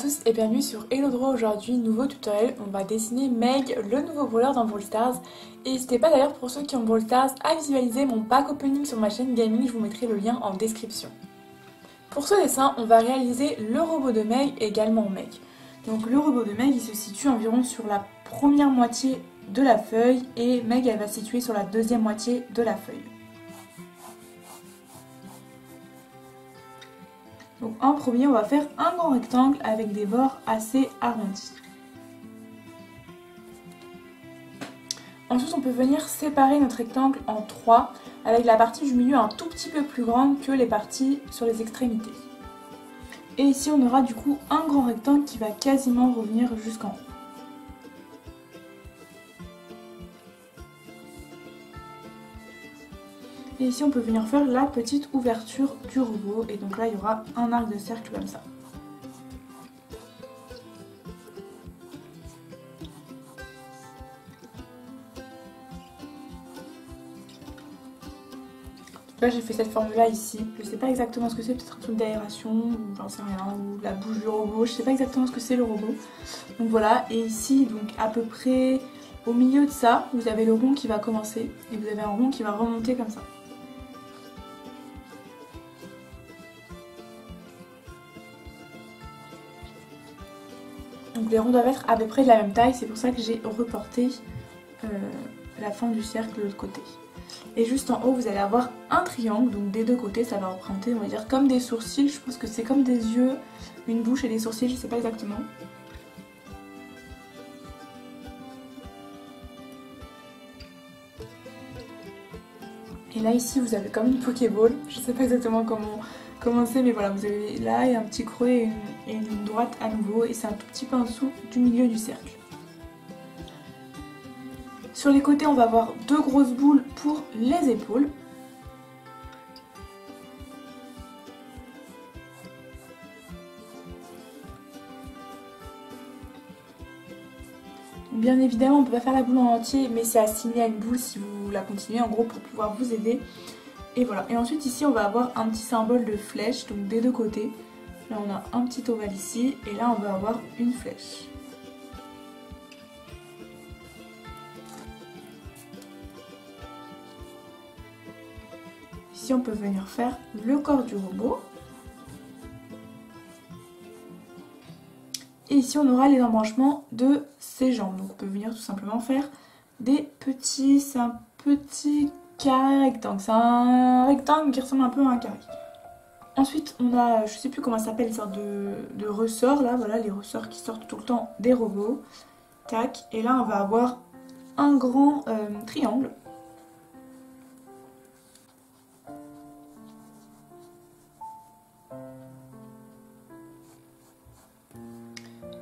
tous et bienvenue sur Hello Draw. Aujourd'hui, nouveau tutoriel, on va dessiner Meg, le nouveau brawler dans Brawl Stars. Et n'hésitez pas d'ailleurs pour ceux qui ont Brawl Stars à visualiser mon pack opening sur ma chaîne gaming, je vous mettrai le lien en description. Pour ce dessin, on va réaliser le robot de Meg et également Meg. Donc le robot de Meg, il se situe environ sur la première moitié de la feuille et Meg, elle va se situer sur la deuxième moitié de la feuille. Donc en premier, on va faire un grand rectangle avec des bords assez arrondis. Ensuite, on peut venir séparer notre rectangle en trois, avec la partie du milieu un tout petit peu plus grande que les parties sur les extrémités. Et ici, on aura du coup un grand rectangle qui va quasiment revenir jusqu'en haut. Et ici on peut venir faire la petite ouverture du robot et donc là il y aura un arc de cercle comme ça. Là j'ai fait cette forme là ici, je sais pas exactement ce que c'est, peut-être un truc d'aération ou j'en sais rien, ou la bouche du robot, je sais pas exactement ce que c'est le robot. Donc voilà, et ici donc à peu près au milieu de ça, vous avez le rond qui va commencer et vous avez un rond qui va remonter comme ça. Donc les ronds doivent être à peu près de la même taille, c'est pour ça que j'ai reporté la fin du cercle de l'autre côté. Et juste en haut, vous allez avoir un triangle, donc des deux côtés, ça va représenter, on va dire, comme des sourcils. Je pense que c'est comme des yeux, une bouche et des sourcils, je sais pas exactement. Et là, ici, vous avez comme une Pokéball, je sais pas exactement comment c'est, mais voilà, vous avez là et un petit creux et une ligne droite à nouveau, et c'est un tout petit peu en dessous du milieu du cercle. Sur les côtés, on va avoir deux grosses boules pour les épaules. Bien évidemment, on peut pas faire la boule en entier, mais c'est assigné à une boule si vous la continuez, en gros, pour pouvoir vous aider. Et voilà. Et ensuite, ici, on va avoir un petit symbole de flèche, donc des deux côtés. Là, on a un petit ovale ici, et là, on va avoir une flèche. Ici, on peut venir faire le corps du robot. Et ici, on aura les embranchements de ses jambes. Donc, on peut venir tout simplement faire des petits... C'est un petit carré rectangle. C'est un rectangle qui ressemble un peu à un carré. Ensuite, on a, je sais plus comment ça s'appelle, une sorte de ressort. Là, voilà, les ressorts qui sortent tout le temps des robots. Tac. Et là, on va avoir un grand triangle.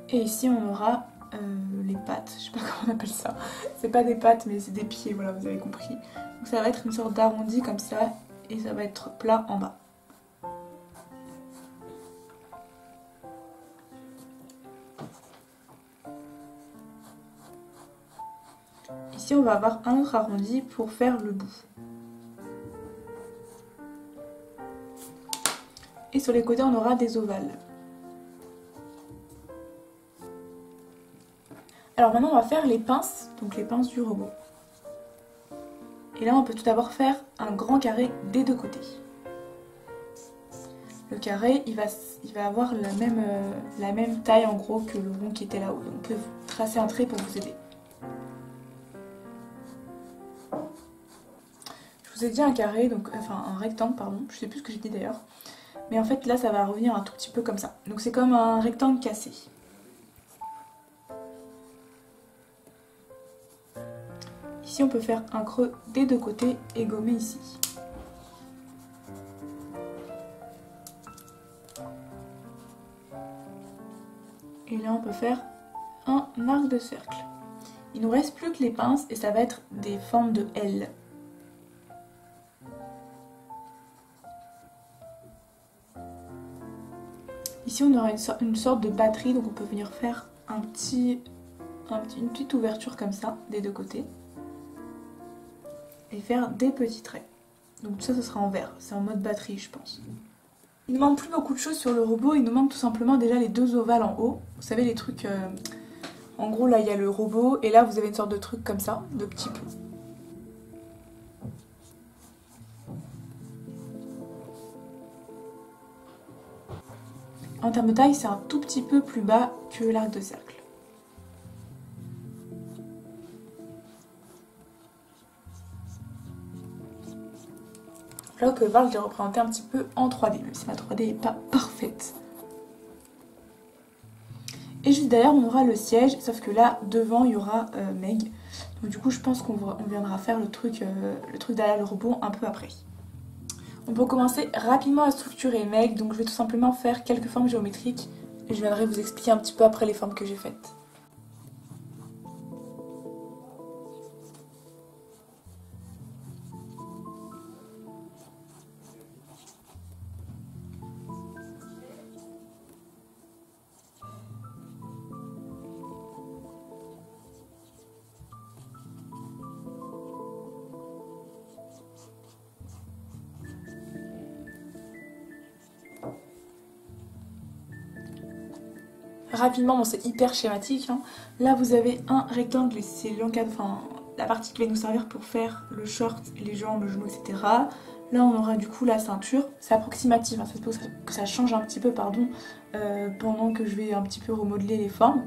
Et ici on aura les pattes, je sais pas comment on appelle ça, c'est pas des pattes mais c'est des pieds, voilà vous avez compris. Donc ça va être une sorte d'arrondi comme ça et ça va être plat en bas. Ici on va avoir un autre arrondi pour faire le bout. Et sur les côtés on aura des ovales. Alors maintenant on va faire les pinces, donc les pinces du robot. Et là on peut tout d'abord faire un grand carré des deux côtés. Le carré il va avoir la même taille en gros que le rond qui était là-haut. Donc on peut tracer un trait pour vous aider. Je vous ai dit un carré, donc enfin un rectangle pardon, je sais plus ce que j'ai dit d'ailleurs. Mais en fait là ça va revenir un tout petit peu comme ça. Donc c'est comme un rectangle cassé. Ici on peut faire un creux des deux côtés et gommer ici. Et là on peut faire un arc de cercle. Il nous reste plus que les pinces et ça va être des formes de L. Ici on aura une sorte de batterie, donc on peut venir faire une petite ouverture comme ça des deux côtés. Et faire des petits traits. Donc tout ça, ce sera en vert. C'est en mode batterie, je pense. Il ne manque plus beaucoup de choses sur le robot, il nous manque tout simplement déjà les deux ovales en haut. Vous savez les trucs, en gros là il y a le robot et là vous avez une sorte de truc comme ça, de petits pots. En termes de taille, c'est un tout petit peu plus bas que l'arc de cercle. Là, vous pouvez voir, je l'ai représenté un petit peu en 3D, même si ma 3D n'est pas parfaite. Et juste derrière, on aura le siège, sauf que là, devant, il y aura Meg. Donc du coup, je pense qu'on viendra faire le truc derrière le robot un peu après. On peut commencer rapidement à structurer Meg, donc je vais tout simplement faire quelques formes géométriques et je viendrai vous expliquer un petit peu après les formes que j'ai faites. Rapidement, bon, c'est hyper schématique, hein. Là, vous avez un rectangle et c'est l'encadre, enfin la partie qui va nous servir pour faire le short, les jambes, le genou, etc. Là, on aura du coup la ceinture. C'est approximatif, hein. Ça se peut que ça change un petit peu, pardon, pendant que je vais un petit peu remodeler les formes.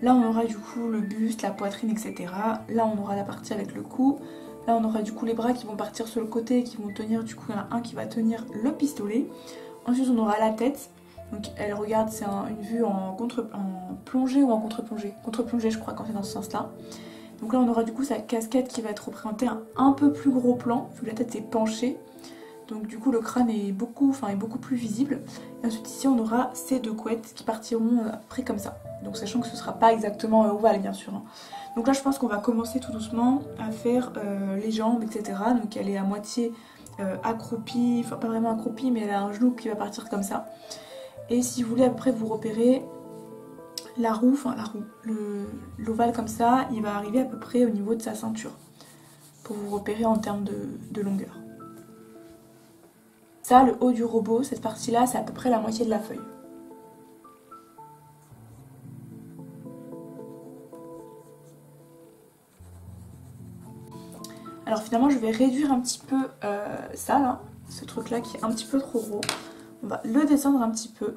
Là, on aura du coup le buste, la poitrine, etc. Là, on aura la partie avec le cou. Là, on aura du coup les bras qui vont partir sur le côté, qui vont tenir, du coup, il y en a un qui va tenir le pistolet. Ensuite, on aura la tête. Donc elle regarde, c'est une vue en plongée ou en contre-plongée. Contre-plongée je crois quand c'est dans ce sens-là. Donc là on aura du coup sa casquette qui va être représentée un peu plus gros plan, vu que la tête est penchée. Donc du coup le crâne est beaucoup plus visible. Et ensuite ici on aura ces deux couettes qui partiront à peu près comme ça. Donc sachant que ce ne sera pas exactement ovale bien sûr, hein. Donc là je pense qu'on va commencer tout doucement à faire les jambes, etc. Donc elle est à moitié accroupie, enfin pas vraiment accroupie mais elle a un genou qui va partir comme ça. Et si vous voulez après vous repérer la roue, l'ovale comme ça, il va arriver à peu près au niveau de sa ceinture pour vous repérer en termes de longueur. Ça, le haut du robot, cette partie-là, c'est à peu près la moitié de la feuille. Alors finalement, je vais réduire un petit peu ça, là, ce truc-là qui est un petit peu trop gros. On va le descendre un petit peu.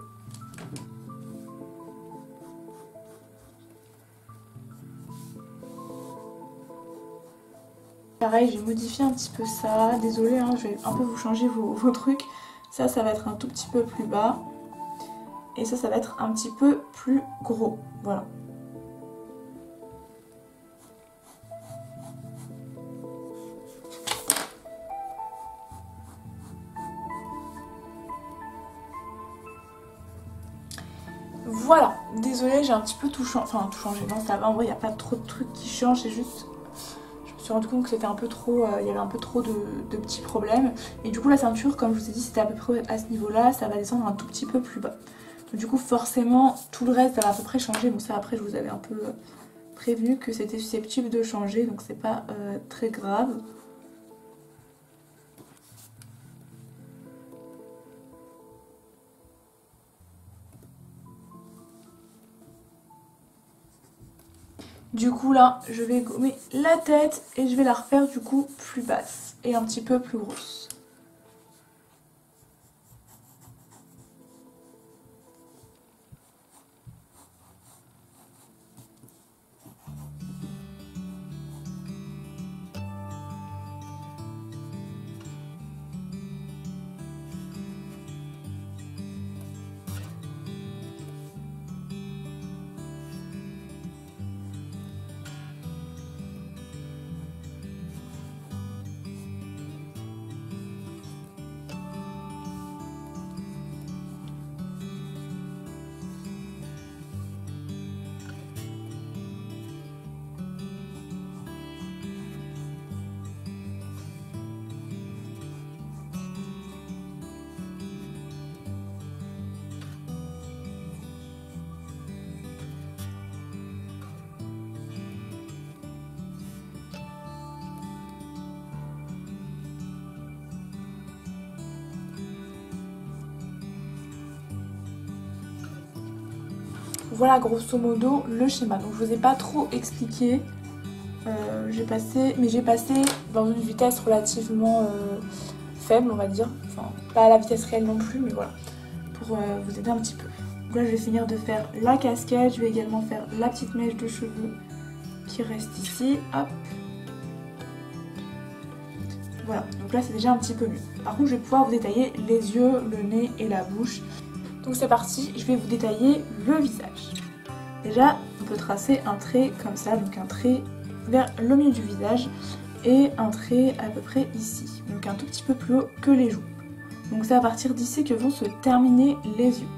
Pareil, j'ai modifié un petit peu ça. Désolée, hein, je vais un peu vous changer vos trucs. Ça va être un tout petit peu plus bas. Et ça va être un petit peu plus gros. Voilà. Voilà, désolée, j'ai un petit peu tout changé. Enfin, tout changé, non, ça va. En vrai, il n'y a pas trop de trucs qui changent. C'est juste. Je me suis rendu compte que c'était un peu trop. Il y avait un peu trop de petits problèmes. Et du coup, la ceinture, comme je vous ai dit, c'était à peu près à ce niveau-là. Ça va descendre un tout petit peu plus bas. Donc, du coup, forcément, tout le reste, ça va à peu près changer. Bon, ça, après, je vous avais un peu prévenu que c'était susceptible de changer. Donc, c'est pas très grave. Du coup là, je vais gommer la tête et je vais la refaire du coup plus basse et un petit peu plus grosse. voilà grosso modo le schéma. Donc je vous ai pas trop expliqué. J'ai passé dans une vitesse relativement faible, on va dire. Enfin, pas à la vitesse réelle non plus, mais voilà. Pour vous aider un petit peu. Donc là, je vais finir de faire la casquette. Je vais également faire la petite mèche de cheveux qui reste ici. Hop. Voilà, donc là c'est déjà un petit peu mieux. Par contre, je vais pouvoir vous détailler les yeux, le nez et la bouche. Donc c'est parti, je vais vous détailler le visage. Déjà, on peut tracer un trait comme ça, donc un trait vers le milieu du visage et un trait à peu près ici, donc un tout petit peu plus haut que les joues. Donc c'est à partir d'ici que vont se terminer les yeux.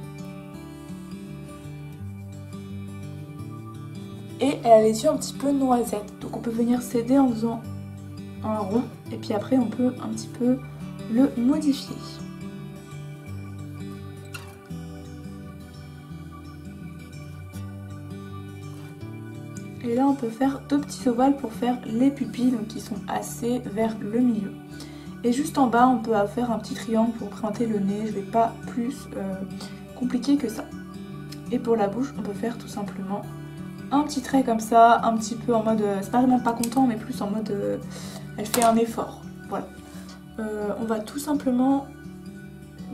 Et elle a les yeux un petit peu noisettes, donc on peut venir s'aider en faisant un rond et puis après on peut un petit peu le modifier. Et là on peut faire deux petits ovales pour faire les pupilles, donc qui sont assez vers le milieu. Et juste en bas on peut faire un petit triangle pour présenter le nez, je vais pas plus compliqué que ça. Et pour la bouche on peut faire tout simplement un petit trait comme ça, un petit peu en mode, c'est pas vraiment pas content mais plus en mode elle fait un effort, voilà. On va tout simplement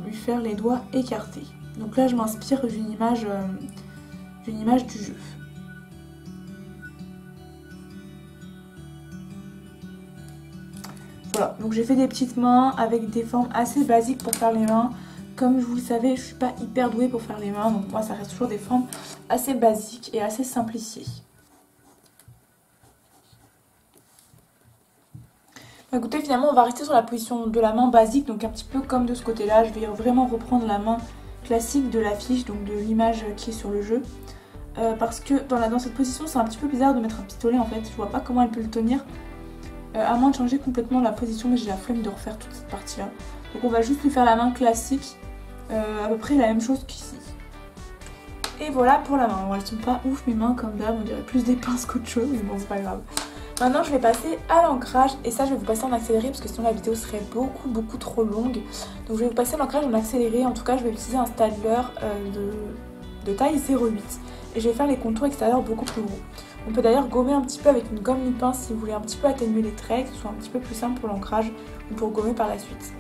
lui faire les doigts écartés. Donc là je m'inspire d'une image du jeu. Voilà, donc j'ai fait des petites mains avec des formes assez basiques pour faire les mains. Comme vous le savez, je suis pas hyper douée pour faire les mains, donc moi ça reste toujours des formes assez basiques et assez simplifiées. Écoutez, finalement on va rester sur la position de la main basique, donc un petit peu comme de ce côté là. Je vais vraiment reprendre la main classique de l'affiche, donc de l'image qui est sur le jeu. Parce que dans cette position c'est un petit peu bizarre de mettre un pistolet en fait, je vois pas comment elle peut le tenir. À moins de changer complètement la position, mais j'ai la flemme de refaire toute cette partie là. Donc on va juste lui faire la main classique, à peu près la même chose qu'ici. Et voilà pour la main. Bon, elles sont pas ouf mes mains comme d'hab, on dirait plus des pinces qu'autre chose, mais bon c'est pas grave. Maintenant je vais passer à l'ancrage et ça je vais vous passer en accéléré parce que sinon la vidéo serait beaucoup trop longue. Donc je vais vous passer l'ancrage en accéléré, en tout cas je vais utiliser un Staedtler de taille 0,8 et je vais faire les contours extérieurs beaucoup plus gros. On peut d'ailleurs gommer un petit peu avec une gomme mi-pince si vous voulez un petit peu atténuer les traits, que ce soit un petit peu plus simple pour l'ancrage ou pour gommer par la suite.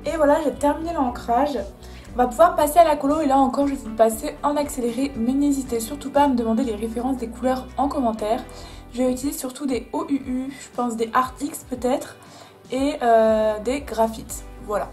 Et voilà, j'ai terminé l'ancrage. On va pouvoir passer à la colo et là encore je vais vous le passer en accéléré, mais n'hésitez surtout pas à me demander les références des couleurs en commentaire. Je vais utiliser surtout des OUU, je pense des Artix peut-être, et des graphites, voilà.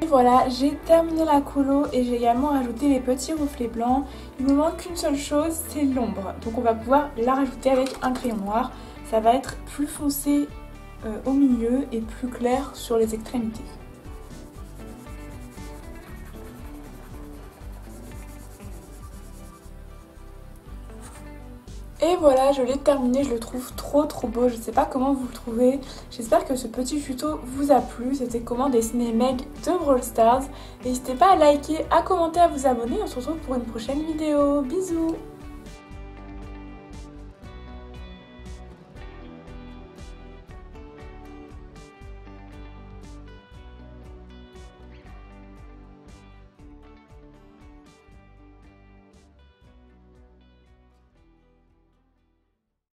voilà, j'ai terminé la colo et j'ai également rajouté les petits reflets blancs. Il me manque qu'une seule chose, c'est l'ombre. Donc on va pouvoir la rajouter avec un crayon noir. Ça va être plus foncé au milieu et plus clair sur les extrémités. Et voilà, je l'ai terminé, je le trouve trop beau, je sais pas comment vous le trouvez. J'espère que ce petit tuto vous a plu, c'était comment dessiner Meg de Brawl Stars. N'hésitez pas à liker, à commenter, à vous abonner, on se retrouve pour une prochaine vidéo, bisous.